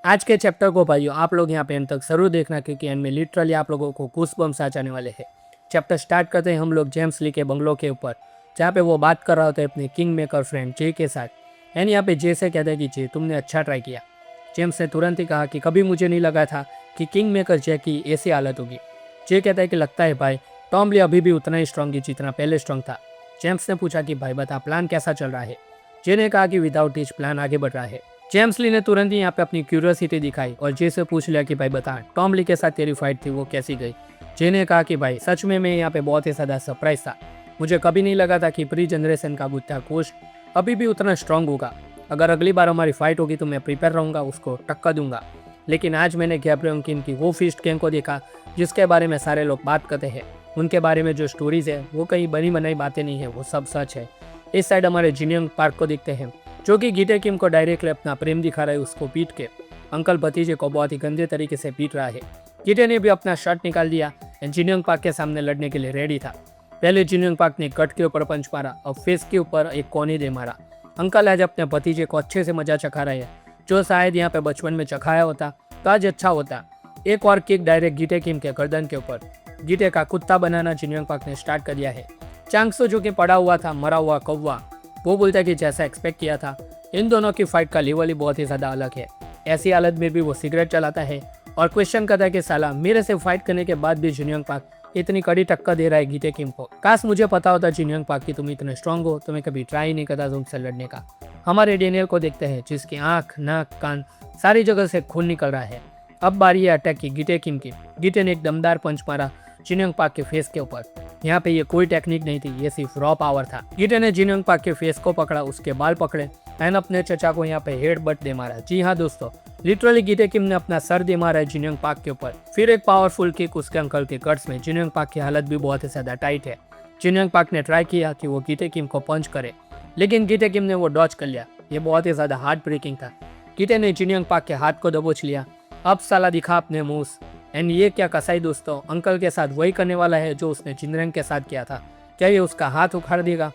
आज के चैप्टर को भाइयों आप लोग यहाँ पे एंड तक जरूर देखना, क्योंकि एंड में लिटरली आप लोगों को गूज़बम्स आ जाने वाले हैं। चैप्टर स्टार्ट करते हैं हम लोग जेम्स ली के बंगलों के ऊपर, जहाँ पे वो बात कर रहा होता है अपने किंग मेकर फ्रेंड जे के साथ। एंड यहाँ पे जे से कहता है कि जे तुमने अच्छा ट्राई किया। जेम्स ने तुरंत ही कहा कि कभी मुझे नहीं लगा था कि किंग मेकर जे की ऐसी हालत होगी। जे कहता है कि लगता है भाई टॉम ली अभी भी उतना ही स्ट्रॉन्ग है जितना पहले स्ट्रॉन्ग था। जेम्स ने पूछा कि भाई बता प्लान कैसा चल रहा है। जे ने कहा कि विदाउट टीच प्लान आगे बढ़ रहा है। जेम्स ली ने तुरंत ही यहाँ पे अपनी क्यूरियोसिटी दिखाई और जे से पूछ लिया कि भाई बता टॉम ली के साथ तेरी फाइट थी वो कैसी गई। जे ने कहा कि भाई सच में मैं यहाँ पे बहुत ही ज़्यादा सरप्राइज था। मुझे कभी नहीं लगा था कि प्री जनरेशन का बुद्धा कोश अभी भी उतना स्ट्रांग होगा। अगर अगली बार हमारी फाइट होगी तो मैं प्रिपेयर रहूँगा, उसको टक्कर दूंगा। लेकिन आज मैंने गैब्रियल किन की वो फीस्ट गैंग को देखा जिसके बारे में सारे लोग बात करते हैं। उनके बारे में जो स्टोरीज है वो कहीं बनी बनाई बातें नहीं है, वो सब सच है। इस साइड हमारे जिनियंग पार्क को देखते हैं जो कि गीटे किम को डायरेक्टली अपना प्रेम दिखा रहा है। उसको पीट के अंकल भतीजे को बहुत ही गंदे तरीके से पीट रहा है। गीटे ने भी अपना शर्ट निकाल दिया एंड जिनियंग पार्क के सामने लड़ने के लिए रेडी था। पहले जिनियंग पार्क ने कट के ऊपर पंच मारा और फेस के ऊपर एक कोनी दे मारा। अंकल आज अपने भतीजे को अच्छे से मजा चखा रहे हैं, जो शायद यहाँ पे बचपन में चखाया होता तो आज अच्छा होता। एक और किक डायरेक्ट गीटे किम के गर्दन के ऊपर। गीटे का कुत्ता बनाना जिनियंग पार्क ने स्टार्ट कर दिया है। चांगसो जो कि पड़ा हुआ था मरा हुआ कौवा, वो बोलता है कि जैसा एक्सपेक्ट किया था इन दोनों की फाइट का लेवल ही बहुत ही ज़्यादा अलग है। ऐसी हालत में भी वो सिगरेट चलाता है और क्वेश्चन करता है कि साला मेरे से फाइट करने के बाद भी जिनियंग पार्क इतनी कड़ी टक्कर दे रहा है गीटे किम को। काश मुझे पता होता जिनियंग पार्क की तुम इतने स्ट्रांग हो तो मैं कभी ट्राई नहीं करता तुमसे लड़ने का। हमारे डेनियल को देखते हैं जिसकी आँख नाक कान सारी जगह से खून निकल रहा है। अब बारी है अटैक की गीटे किम की। गीटे ने एक दमदार पंच मारा जिनियंग पार्क के फेस के ऊपर। यहाँ पे ये कोई टेक्निक नहीं थी, ये सिर्फ रॉ पावर था। गीटे ने जिनियंग पार्क के फेस को पकड़ा, उसके बाल पकड़े एंड अपने चचा को यहाँ पे हेड बट दे मारा। जी हाँ दोस्तों, लिटरली गीटे किम ने अपना सर दे मारा है जिनियंग पार्क के ऊपर। फिर एक पावरफुल किक उसके अंकल के गट्स में। जिनियंग पार्क की हालत भी बहुत ही ज्यादा टाइट है। जिनियंग पार्क ने ट्राई किया कि वो गीटे किम को पंच करे, लेकिन गीटे किम ने वो डॉच कर लिया। ये बहुत ही ज्यादा हार्ट ब्रेकिंग था। गीटे ने जिनियंग पार्क के हाथ को दबोच लिया। अब साला दिखा अपने मुंह। एंड ये क्या कसाई दोस्तों, अंकल के साथ वही करने वाला है जो उसने जिनरंग के साथ किया था। क्या ये उसका हाथ उखाड़ देगा?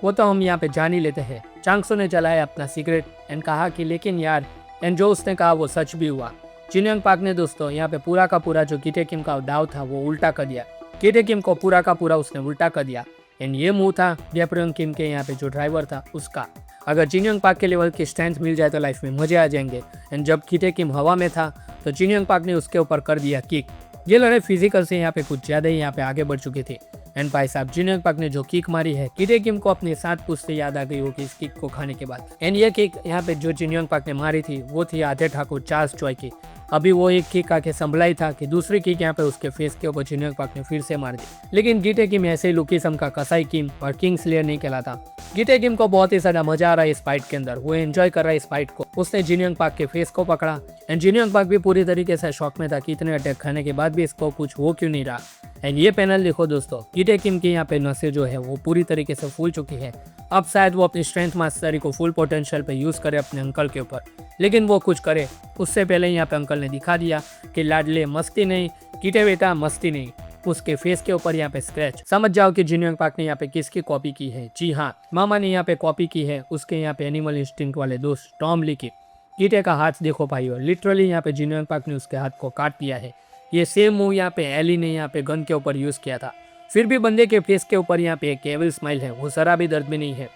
वो तो हम यहाँ पे जान ही लेते हैं। चांगसो ने जलाया अपना सिगरेट एंड कहा कि लेकिन यार, एंड जो उसने कहा वो सच भी हुआ। जिनियंग पार्क ने दोस्तों यहाँ पे पूरा का पूरा जो गीटे किम का दाव था वो उल्टा कर दिया। गीटे किम को पूरा का पूरा उसने उल्टा कर दिया। एंड ये मुंह था गैब्रियल किम के यहाँ पे जो ड्राइवर था उसका। अगर जिनियंग पार्क के लेवल की स्ट्रेंथ मिल जाए तो लाइफ में मजे आ जाएंगे। एंड जब गीटे किम हवा में था तो जिनियंग पार्क ने उसके ऊपर कर दिया किक। ये लड़ाई फिजिकल से यहाँ पे कुछ ज्यादा ही यहाँ पे आगे बढ़ चुकी थी। एंड भाई साहब जिनियंग पार्क ने जो किक मारी है, गीटे किम को अपने साथ पूछते याद आ गई होगी इस किक को खाने के बाद। एंड ये किक यहाँ पे जो जिनियंग पार्क ने मारी थी वो थी आधे ठाकुर चार्ल्स चॉय की। अभी वो एक किक आके संभला था कि दूसरी किक यहाँ पे उसके फेस के ऊपर जिनियंग पार्क ने फिर से मार दी। लेकिन गीटे किम ऐसे ही लुकिसम का कसाई किम और किंग स्लेयर नहीं कहलाता। गीटे किम को बहुत ही ज्यादा मजा आ रहा है इस फाइट के अंदर, वो एंजॉय कर रहा है इस फाइट को। उसने जिनियंग पार्क के फेस को पकड़ा एंड जिनियंग पार्क भी पूरी तरीके से शॉक में था कि इतने अटैक खाने के बाद भी इसको कुछ हो क्यों नहीं रहा। एंड ये पैनल देखो दोस्तों, गीटे किम की यहाँ पे नसें जो है वो पूरी तरीके से फूल चुकी है। अब शायद वो अपनी स्ट्रेंथ मास्टरी को फुल पोटेंशियल पे यूज करे अपने अंकल के ऊपर, लेकिन वो कुछ करे उससे पहले यहाँ पे अंकल ने दिखा दिया कि लाडले मस्ती नहीं, गीटे बेटा मस्ती नहीं। उसके फेस के ऊपर यहाँ पे स्क्रैच। समझ जाओ कि जिनियंग पार्क ने यहाँ पे किसकी कॉपी की है। जी हाँ, मामा ने यहाँ पे कॉपी की है उसके यहाँ पे एनिमल इंस्टिंक्ट वाले दोस्त टॉम ली की। गीटे का हाथ देखो भाइयों, लिटरली यहाँ पे जिनियंग पार्क ने उसके हाथ को काट दिया है। ये सेम मूव यहाँ पे एली ने यहाँ पे गन के ऊपर यूज किया था। फिर भी बंदे के फेस के ऊपर यहाँ पे एक एविल स्माइल है, वो जरा भी दर्द में नहीं है।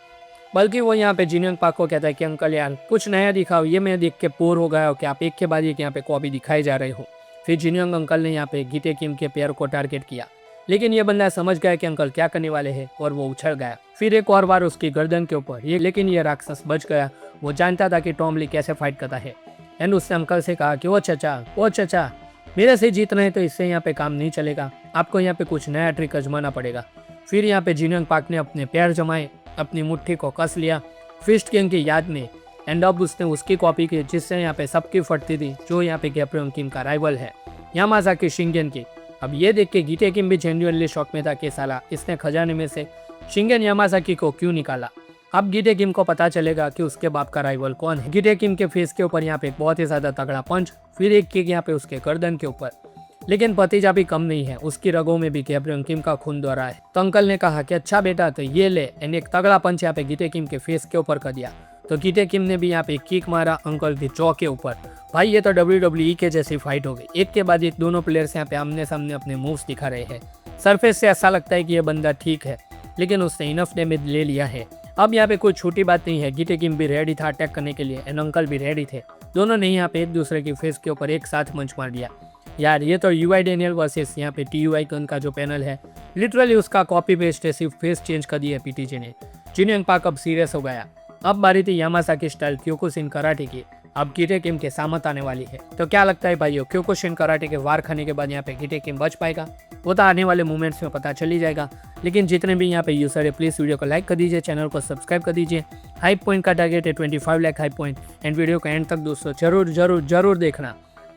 बल्कि वो यहाँ पे जिनियंग पार्क को कहता है कि अंकल यार कुछ नया दिखाओ, ये मैं देख के बोर हो गया हो कि आप एक के बाद एक यहाँ पे कॉपी दिखाई जा रहे हो। फिर जिनियंग अंकल ने यहाँ पे गीटे किम के पैर को टारगेट किया, लेकिन ये बंदा समझ गया कि अंकल क्या करने वाले हैं और वो उछल गया। फिर एक और बार उसकी गर्दन के ऊपर लेकिन ये राक्षस बच गया। वो जानता था कि टॉम ली कैसे फाइट करता है। एंड उसने अंकल से कहा कि ओ चचा मेरे से जीतना है तो इससे यहाँ पे काम नहीं चलेगा, आपको यहाँ पे कुछ नया ट्रिक आजमाना पड़ेगा। फिर यहाँ पे जिनियंग पार्क ने अपने पैर जमाए, अपनी मुट्ठी को कस लिया फिस्ट किंग की याद में। एंड अब उसने उसकी कॉपी की जिससे यहाँ पे सबकी फटती थी, जो यहाँ पे गैब्रियल किम का राइवल है यामाजाकी शिंगेन की। अब ये देख के गीटे किम भी जेन्युइनली शॉक में था कि साला इसने खजाने में से शिंगेन यामाजाकी को क्यों निकाला। अब गीटे किम को पता चलेगा कि उसके बाप का राइवल कौन है। गीटे किम के फेस के ऊपर यहाँ पे बहुत ही ज्यादा तगड़ा पंच, फिर एक किक यहाँ पे उसके गर्दन के ऊपर। लेकिन भतीजा भी कम नहीं है, उसकी रगों में भी गैब्रियल किम का खून दौड़ा है। तो अंकल ने कहा कि अच्छा बेटा तो ये ले, एंड एक तगड़ा पंच यहाँ पे गीटे किम के फेस के ऊपर कर दिया। तो गीटे किम ने भी यहाँ पे किक मारा अंकल की जॉ के ऊपर। भाई ये तो WWE के जैसी फाइट हो गई, एक के बाद एक दोनों प्लेयर्स यहाँ पे आमने सामने अपने मूव्स दिखा रहे हैं। सरफेस से ऐसा लगता है कि ये बंदा ठीक है, लेकिन उसने इनफ डैमेज ले लिया है। अब यहाँ पे कोई छोटी बात नहीं है, गीटे किम भी रेडी था अटैक करने के लिए एंड अंकल भी रेडी थे। दोनों ने यहाँ पे एक दूसरे की फेस के ऊपर एक साथ मंच मार दिया। यार ये तो यूआई डेनियल वर्सेस यहाँ पे TUI का जो पैनल है, लिटरली उसका कॉपी पेस्ट है, सिर्फ फेस चेंज कर दिया है PTG ने। जिनियंग पाक अब सीरियस हो गया। अब बारी थी यामासाकी स्टाइल क्योकुशिन कराटे की। अब गीटे किम के सामत आने वाली है। तो क्या लगता है भाइयों, क्योकुशिन कराटे के वार खाने के बाद यहाँ पे गीटे किम बच पाएगा? वो तो आने वाले मोमेंट्स में पता चल ही जाएगा। लेकिन जितने भी यहाँ पे यूजर है प्लीज वीडियो को लाइक कर दीजिए, चैनल को सब्सक्राइब कर दीजिए। हाइप पॉइंट का टारगेट है 25 lakh hype point and video को एंड तक दोस्तों जरूर जरूर जरूर देखना।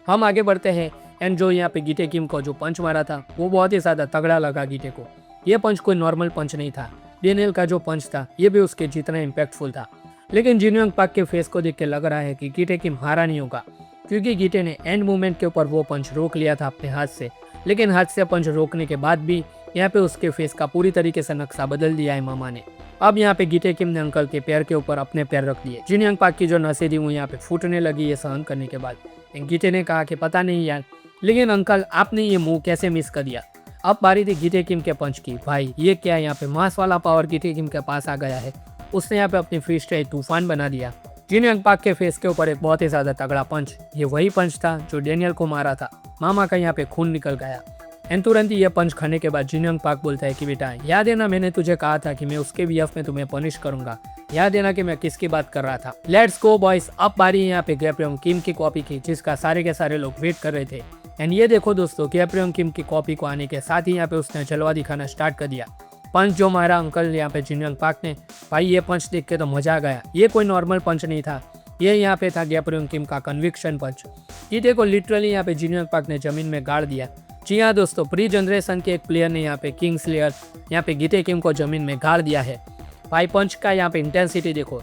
हम आगे बढ़ते हैं एंड जो यहाँ पे गीटे किम को जो पंच मारा था वो बहुत ही ज़्यादा तगड़ा लगा गीटे को। ये पंच कोई नॉर्मल पंच नहीं था, डेनियल का जो पंच था ये भी उसके जितना इम्पैक्टफुल था। लेकिन जिनियंग पाक के फेस को देख के लग रहा है कि गीटे किम हारा नहीं होगा, क्योंकि गीटे ने एंड मूवमेंट के ऊपर वो पंच रोक लिया था अपने हाथ से। लेकिन हाथ से पंच रोकने के बाद भी यहाँ पे उसके फेस का पूरी तरीके से नक्शा बदल दिया है मामा ने। अब यहाँ पे गीटे किम ने अंकल के पैर के ऊपर अपने पैर रख दिए। जिनियंग पाक की जो नसें थी वो यहाँ पे फूटने लगी ये सहन करने के बाद। गीटे ने कहा कि पता नहीं यार, लेकिन अंकल आपने ये मूव कैसे मिस कर दिया? अब बारी थी गीटे किम के पंच की। भाई ये क्या यहाँ पे मास वाला पावर गीटे किम के पास आ गया है। उसने यहाँ पे अपनी फ्री स्टाइल तूफान बना दिया। जिनियंग पाक के फेस के ऊपर एक बहुत ही ज्यादा तगड़ा पंच, ये वही पंच था जो डेनियल को मारा था। मामा का यहाँ पे खून निकल गया एंड तुरंत ही ये पंच खाने के बाद जिनियंग पाक बोलता है कि बेटा याद है ना, मैंने तुझे कहा था कि मैं उसके बीएफ में तुम्हें पनिश करूंगा। याद है ना कि मैं किसकी बात कर रहा था? Let's go boys. अब बारी यहाँ पे गैब्रियल किम की कॉपी की, जिसका सारे के सारे लोग वेट कर रहे थे। एंड ये देखो दोस्तों, गैब्रियल किम की कॉपी को आने के साथ ही यहाँ पे उसने जलवा दिखाना स्टार्ट कर दिया। पंच जो मारा अंकल यहाँ पे जिनियंग पाक ने, भाई ये पंच देख के तो मजा आ गया। ये कोई नॉर्मल पंच नहीं था, ये यहाँ पे था गैब्रियल किम का कन्विक्शन पंच। गीटे को लिटरली यहाँ पे जिनियंग पाक ने जमीन में गाड़ दिया। जी हाँ दोस्तों, प्री जनरेशन के एक प्लेयर ने यहाँ पे किंग्सलेयर यहाँ पे गीटे किम को जमीन में गाड़ दिया है। भाई पंच का यहाँ पे इंटेंसिटी देखो,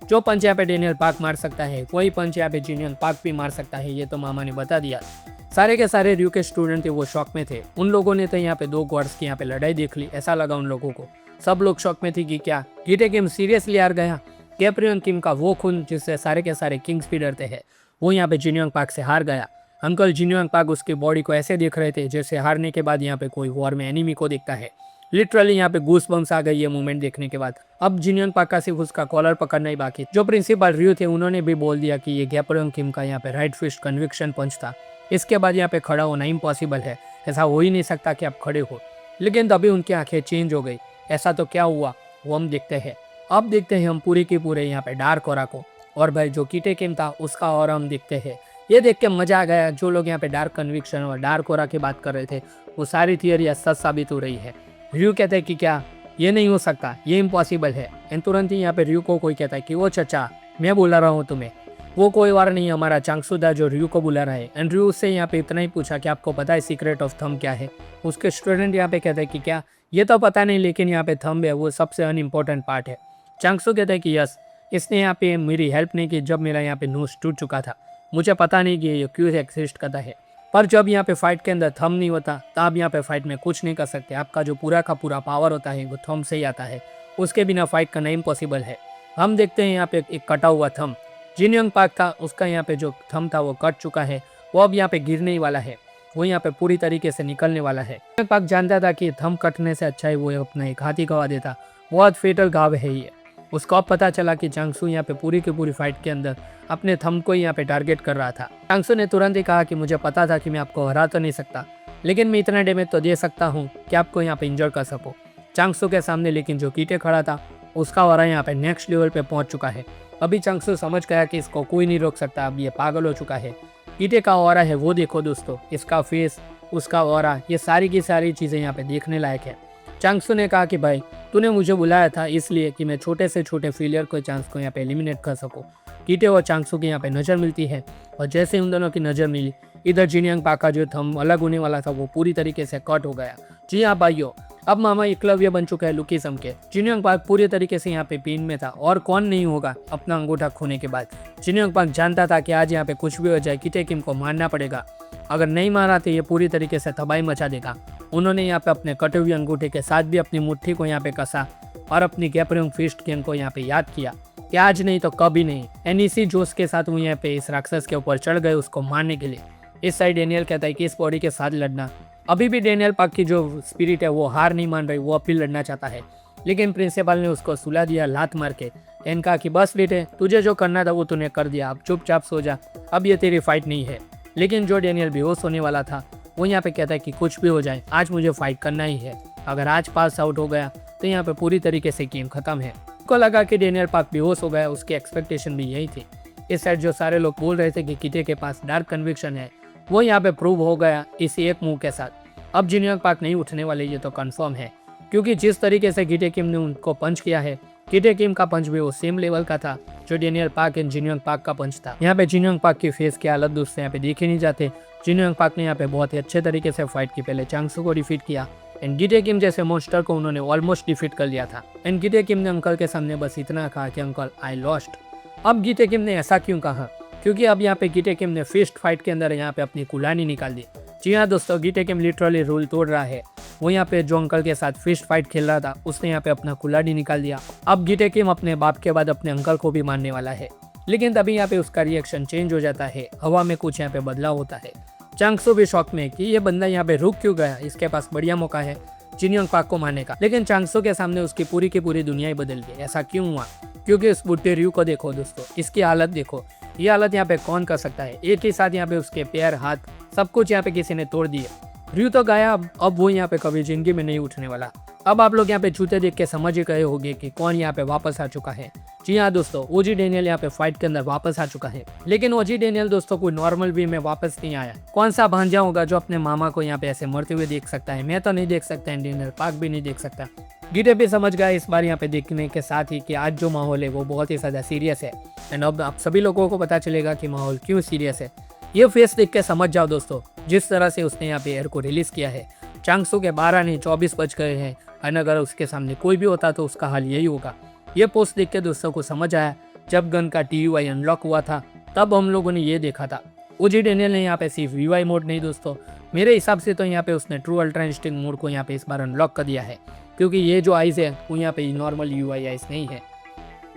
जो पंच यहाँ पे डेनियल पाक मार सकता है वही पंच यहाँ पे जिनियंग पाक भी मार सकता है, ये तो मामा ने बता दिया। सारे के सारे RYU के स्टूडेंट थे वो शॉक में थे। उन लोगों ने तो यहाँ पे दो गॉड्स की यहाँ पे लड़ाई देख ली, ऐसा लगा उन लोगों को। सब लोग शॉक में थे कि क्या गीटे किम सीरियसली हार गया? गैब्रियल किम का वो खून जिससे सारे के सारे किंग्स भी डरते हैं, वो यहाँ पे जिनियंग पाक से हार गया। अंकल जिनियंग पाक उसकी बॉडी को ऐसे देख रहे थे जैसे हारने के बाद यहाँ पे कोई वॉर में एनिमी को देखता है। लिटरली यहाँ पे गूस बम्स आ गई ये मूवमेंट देखने के बाद। अब जिनियंग पाक का सिर्फ उसका कॉलर पकड़ना ही बाकी। जो प्रिंसिपल RYU थे उन्होंने भी बोल दिया कि ये गैब्रियल किम का यहाँ पे राइट फिस्ट कन्विक्शन पंच था। इसके बाद यहाँ पे खड़ा होना इम्पॉसिबल है, ऐसा हो ही नहीं सकता कि आप खड़े हो। लेकिन तभी उनकी आंखें चेंज हो गई। ऐसा तो क्या हुआ वो हम देखते हैं। अब देखते हैं हम पूरे के पूरे यहाँ पे डार्क ऑरा को, और भाई जो गीटे किम था उसका ऑरा हम देखते हैं। ये देख के मजा आ गया। जो लोग यहाँ पे डार्क कन्विक्शन और डार्क ऑरा की बात कर रहे थे वो सारी थियरी सच साबित हो रही है। RYU कहते हैं कि क्या ये नहीं हो सकता, ये इम्पॉसिबल है। एंड तुरंत ही यहाँ पे RYU को कोई कहता है कि वो चचा मैं बुला रहा हूँ तुम्हें। वो कोई और नहीं, हमारा चांगसू था जो RYU को बुला रहा है। एंड RYU से यहाँ पे इतना ही पूछा कि आपको पता है सीक्रेट ऑफ थंब क्या है? उसके स्टूडेंट यहाँ पे कहते हैं कि क्या ये तो पता नहीं, लेकिन यहाँ पे थंब है वो सबसे अनइम्पोर्टेंट पार्ट है। चांगसू कहता है कि यस, इसने यहाँ पे मेरी हेल्प नहीं की जब मेरा यहाँ पे नोज टूट चुका था। मुझे पता नहीं कि ये क्यों एग्जिस्ट करता है, पर जब यहाँ पे फाइट के अंदर थंब नहीं होता तब यहाँ पे फाइट में कुछ नहीं कर सकते। आपका जो पूरा का पूरा पावर होता है वो थंब से ही आता है, उसके बिना फाइट करना इम्पॉसिबल है। हम देखते हैं यहाँ पे एक कटा हुआ थंब। जिनियंग पाक था उसका यहाँ पे जो थंब था वो कट चुका है, वो अब यहाँ पे गिरने ही वाला है, वो यहाँ पे पूरी तरीके से निकलने वाला है। जिनियंग पाक जानता था कि थंब कटने से अच्छा है वो अपना एक हाथी गवा देता, बहुत फेटल घाव है ये। उसको अब पता चला कि चांगसू यहाँ पे पूरी की पूरी फाइट के अंदर अपने थंब को यहाँ पे टारगेट कर रहा था। चांगसू ने तुरंत ही कहा कि मुझे पता था कि मैं आपको हरा तो नहीं सकता, लेकिन मैं इतना डैमेज तो दे सकता हूँ कि आपको यहाँ पे इंजर कर सको। चांगसू के सामने लेकिन जो गीटे खड़ा था उसका ऑरा यहाँ पे नेक्स्ट लेवल पे पहुंच चुका है। अभी चांगसू समझ गया कि इसको कोई नहीं रोक सकता, अब ये पागल हो चुका है। गीटे का ऑरा है वो देखो दोस्तों, इसका फेस, उसका ऑरा, ये सारी की सारी चीज़ें यहाँ पे देखने लायक है। चांगसू ने कहा कि भाई तूने मुझे बुलाया था इसलिए कि मैं छोटे से छोटे फेलियर को चांस को यहाँ पे एलिमिनेट कर सकूँ। गीटे और चांगसू की यहाँ पे नज़र मिलती है, और जैसे उन दोनों की नज़र मिली इधर जिनियंग पाक का जो थंब अलग होने वाला था वो पूरी तरीके से कट हो गया। जी हाँ भाइयों, अब मामा एकलव्य बन चुका है लुकीसम के। जिनियंग पाक पूरी तरीके से यहाँ पे पेन में था, और कौन नहीं होगा अपना अंगूठा खोने के बाद। जिनियंग पाक जानता था कि आज यहाँ पे कुछ भी हो जाए गीटे किम को मारना पड़ेगा, अगर नहीं मारा तो ये पूरी तरीके से तबाही मचा देगा। उन्होंने यहाँ पे अपने कटे हुए अंगूठे के साथ भी अपनी मुट्ठी को यहाँ पे कसा और अपनी गैब्रियल फिस्ट गेम को यहाँ पे याद किया। कि आज नहीं तो कभी नहीं। एंड इसी जोश के साथ वो यहाँ पे इस राक्षस के ऊपर चढ़ गए उसको मारने के लिए। इस साइड डेनियल कहता है कि इस बॉडी के साथ लड़ना। अभी भी डेनियल पाक की जो स्पिरिट है वो हार नहीं मान रही, वो अपील लड़ना चाहता है, लेकिन प्रिंसिपल ने उसको सुला दिया लात मार के। एंड कहा कि बस बेटे, तुझे जो करना था वो तूने कर दिया, अब चुपचाप सो जा, अब ये तेरी फाइट नहीं है। लेकिन जो डेनियल बेहोश होने वाला था वो यहाँ पे कहता है कि कुछ भी हो जाए आज मुझे फाइट करना ही है, अगर आज पास आउट हो गया तो यहाँ पे पूरी तरीके से गेम खत्म है। उसको लगा कि डेनियल पाक बेहोश हो गया, उसकी एक्सपेक्टेशन भी यही थी। इस साइड जो सारे लोग बोल रहे थे कि किटे के पास डार्क कन्विक्शन है, वो यहाँ पे प्रूव हो गया इसी एक मूव के साथ। अब जिनियंग पाक नहीं उठने वाले ये तो कंफर्म है, क्योंकि जिस तरीके से किटे किम ने उनको पंच किया है, किटे किम का पंच भी वो सेम लेवल का था जो डेनियल पाक एंड जिनियंग पाक का पंच था। यहाँ पे जिनियंग पाक की फेस की हालत दोस्तों यहाँ पे देखे नहीं जाते। जिनियंग पाक ने यहाँ पे बहुत ही अच्छे तरीके से फाइट की, पहले चांगसू को डिफीट किया एंड गिटे किम जैसे मॉन्स्टर को उन्होंने ऑलमोस्ट डिफीट कर लिया था। एंड गिटे किम ने अंकल के सामने बस इतना कहा कि अंकल आई लॉस्ट। अब गिटे किम ने ऐसा क्यों कहा, क्योंकि अब यहाँ पे गिटे किम ने फिस्ट फाइट के अंदर यहाँ पे अपनी कुलानी निकाल दी। जी हाँ दोस्तों, गिटे किम लिटरली रूल तोड़ रहा है। वो यहाँ पे जो अंकल के साथ फिस्ट फाइट खेल रहा था उसने यहाँ पे अपना कुलानी निकाल दिया। अब गिटे किम अपने बाप के बाद अपने अंकल को भी मारने वाला है, लेकिन तभी यहाँ पे उसका रिएक्शन चेंज हो जाता है, हवा में कुछ यहाँ पे बदलाव होता है। चांगसू भी शॉक में कि ये बंदा यहाँ पे रुक क्यों गया, इसके पास बढ़िया मौका है जिनियंग पाक को मारने का, लेकिन चांगसू के सामने उसकी पूरी की पूरी दुनिया ही बदल गई। ऐसा क्यों हुआ, क्योंकि उस बुड्ढे रयू को देखो दोस्तों, इसकी हालत देखो। ये हालत यहाँ पे कौन कर सकता है, एक ही साथ यहाँ पे उसके पैर हाथ सब कुछ यहाँ पे किसी ने तोड़ दिए। रयू तो गया, अब वो यहाँ पे कभी जिंदगी में नहीं उठने वाला। अब आप लोग यहाँ पे जूते देख के समझ ही गए होंगे कि कौन यहाँ पे वापस आ चुका है। जी हाँ दोस्तों, ओजी डेनियल यहाँ पे फाइट के अंदर वापस आ चुका है, लेकिन ओजी डेनियल दोस्तों कोई नॉर्मल वे में वापस नहीं आया। कौन सा भांजा होगा जो अपने मामा को यहाँ पे ऐसे मरते हुए देख सकता है, मैं तो नहीं देख सकता, डेनियल पाक भी नहीं देख सकता। गिटे भी समझ गया इस बार यहाँ पे देखने के साथ ही कि आज जो माहौल है वो बहुत ही ज़्यादा सीरियस है। एंड अब आप सभी लोगों को पता चलेगा कि माहौल क्यों सीरियस है। ये फेस देख के समझ जाओ दोस्तों, जिस तरह से उसने यहाँ पे एयर को रिलीज किया है। चांगसू के 12 नहीं 24 बज गए हैं, एंड अगर उसके सामने कोई भी होता तो उसका हाल यही होगा। ये पोस्ट देख के दोस्तों को समझ आया, जब गन का TUI अनलॉक हुआ था तब हम लोगों ने ये देखा था। ओजी डेनियल ने यहाँ पे सिर्फ UI मोड नहीं दोस्तों, मेरे हिसाब से तो यहाँ पे उसने ट्रू अल्ट्रा इंस्टिंक्ट मोड को यहाँ पे इस बार अनलॉक कर दिया है, क्योंकि ये जो आइज है वो यहाँ पे नॉर्मल UI आइज नहीं है।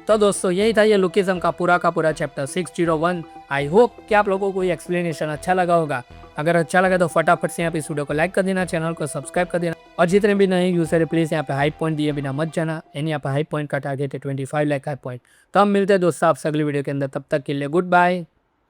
तो दोस्तों यही था ये लुकिज्म का पूरा चैप्टर 601। आई होप कि आप लोगों को ये एक्सप्लेनेशन अच्छा लगा होगा। अगर अच्छा लगा तो फटाफट से यहाँ पे इस वीडियो को लाइक कर देना, चैनल को सब्सक्राइब कर देना, और जितने भी नए यूजर है प्लीज़ यहाँ पे हाई पॉइंट दिए बिना मत जाना। एंड यहाँ पे हाई पॉइंट का टारगेट है 25 लाख हाई पॉइंट। तो हम मिलते हैं दोस्तों आपसे अगली वीडियो के अंदर, तब तक के लिए गुड बाय।